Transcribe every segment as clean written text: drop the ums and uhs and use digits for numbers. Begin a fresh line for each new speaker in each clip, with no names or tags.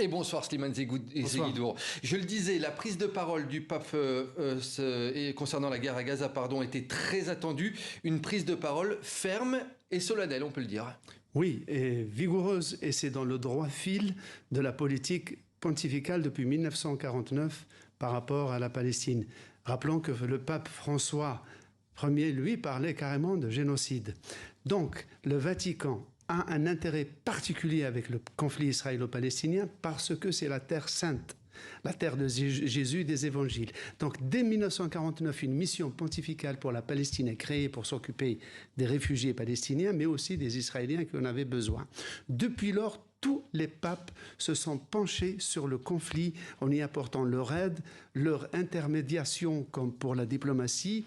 Et bonsoir Slimane Zeguidour. Je le disais, la prise de parole du pape concernant la guerre à Gaza était très attendue. Une prise de parole ferme et solennelle, on peut le dire.
Oui, et vigoureuse, et c'est dans le droit fil de la politique pontificale depuis 1949 par rapport à la Palestine. Rappelons que le pape François Ier, lui, parlait carrément de génocide. Donc, le Vatican a un intérêt particulier avec le conflit israélo-palestinien parce que c'est la terre sainte, la terre de Jésus des évangiles. Donc dès 1949, une mission pontificale pour la Palestine est créée pour s'occuper des réfugiés palestiniens, mais aussi des Israéliens qui en avaient besoin. Depuis lors, tous les papes se sont penchés sur le conflit en y apportant leur aide, leur intermédiation comme pour la diplomatie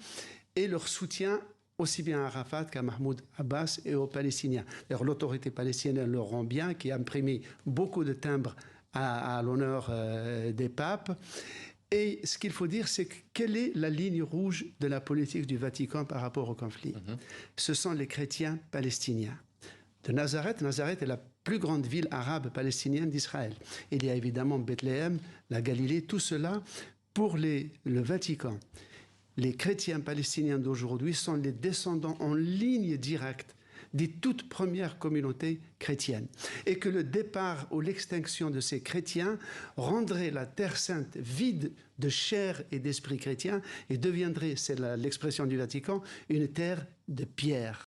et leur soutien aussi bien à Arafat qu'à Mahmoud Abbas et aux Palestiniens. L'autorité palestinienne le rend bien, qui a imprimé beaucoup de timbres à l'honneur des papes. Et ce qu'il faut dire, c'est quelle est la ligne rouge de la politique du Vatican par rapport au conflit? Ce sont les chrétiens palestiniens. De Nazareth, Nazareth est la plus grande ville arabe palestinienne d'Israël. Il y a évidemment Bethléem, la Galilée, tout cela pour le Vatican. Les chrétiens palestiniens d'aujourd'hui sont les descendants en ligne directe des toutes premières communautés chrétiennes. Et que le départ ou l'extinction de ces chrétiens rendrait la Terre Sainte vide de chair et d'esprit chrétien et deviendrait, c'est l'expression du Vatican, une terre de pierre.